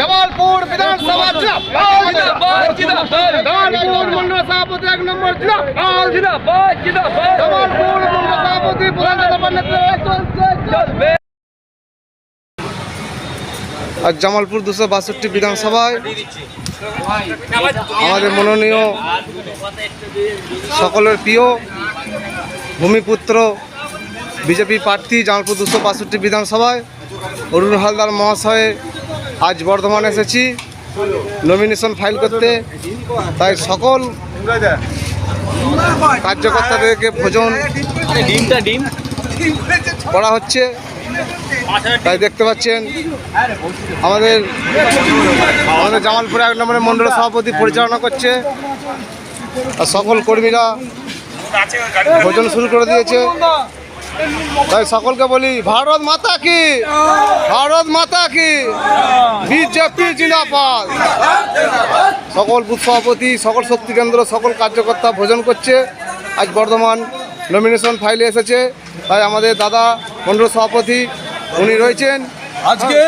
জামালপুর বিধানসভা জামালপুর মন্ডল সভাপতি 1 নম্বর জামালপুর মন্ডল সভাপতি প্রধান নেতৃত্বে আজ জামালপুর 262 বিধানসভায় আমাদের মনোনীয় সকলের প্রিয় ভূমিপুত্র বিজেপি প্রার্থী জামালপুর 262 বিধানসভায় অরুণ হালদার মহাশয়ে আজ বর্ধমান এসেছি নমিনেশন ফাইল করতে। তাই সকল কার্যকর্তাদেরকে ভোজন করা হচ্ছে। তাই দেখতে পাচ্ছেন আমাদের জামালপুরে 1 নম্বরের মণ্ডল সভাপতি পরিচালনা করছে আর সকল কর্মীরা ভোজন শুরু করে দিয়েছে। তাই সকলকে বলি ভারত মাতা কি, ভারত মাতা কি, বিজেপি জিন্দাবাদ। সকল বুথ সভাপতি, সকল শক্তি কেন্দ্র, সকল কার্যকর্তা ভোজন করছে। আজ বর্ধমান নমিনেশন ফাইলে এসেছে। তাই আমাদের দাদা মণ্ডল সভাপতি উনি রয়েছেন। আজকে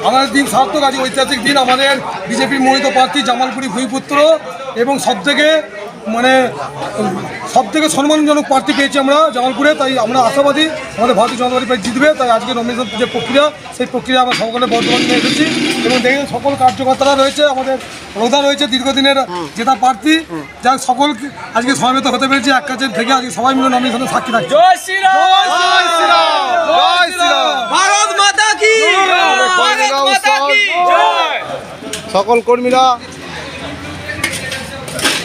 আমাদের দিন সার্থক, আজ ঐতিহাসিক দিন। আমাদের বিজেপি মনোনীত প্রার্থী জামালপুরি ভূমিপুত্র এবং সবথেকে সম্মানজনক প্রার্থী পেয়েছি আমরা জামালপুরে। তাই আমরা আশাবাদী আমাদের ভারতীয় জনতা পার্টি জিতবে। তাই আজকে নমিনেশন যে প্রক্রিয়া, সেই প্রক্রিয়া আমরা সকলে বর্ধমানে নিয়ে এসেছি এবং দেখেন সকল কার্যকর্তারা রয়েছে, আমাদের রোদা রয়েছে দীর্ঘদিনের জেতা প্রার্থী, যা সকল আজকে সমবেত হতে পেরেছি এক কাছে থেকে। আজকে সবাই মিলে নমিনেশনের সাক্ষী থাকছে। জয় শ্রীরাম, জয় শ্রীরাম, জয় শ্রীরাম, ভারত মাতা কি, ভারত মাতা কি জয়। সকল কর্মীরা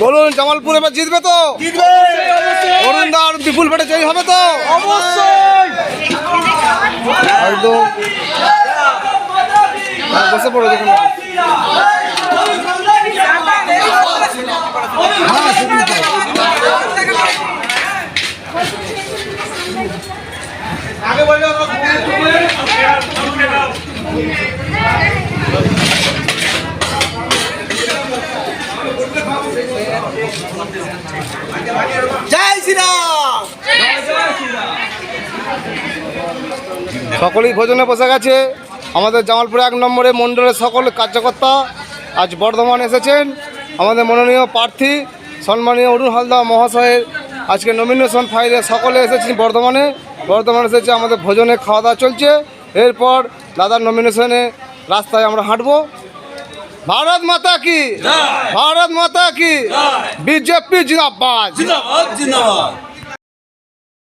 বলুন জামালপুর এবার জিতবে তো? জিতবে। অরুণদা আর বিপুল ভোটে জয়ী হবে তো? অবশ্যই। একদম বসে পড়ো দেখুন। আগে বলে জয় শ্রীরাম। সকলেই ভোজনে বসে গেছে। আমাদের জামালপুরে 1 নম্বরে মণ্ডলের সকল কার্যকর্তা আজ বর্ধমান এসেছেন। আমাদের মনোনীয় প্রার্থী সম্মানীয় অরুণ হালদার মহাশয়ের আজকে নমিনেশন ফাইলে সকলে এসেছেন বর্ধমানে এসেছে। আমাদের ভোজনে খাওয়া দাওয়া চলছে। এরপর দাদার নমিনেশনে রাস্তায় আমরা হাঁটবো। भारत माता की, भारत माता की, बीजेपी जिंदाबाद।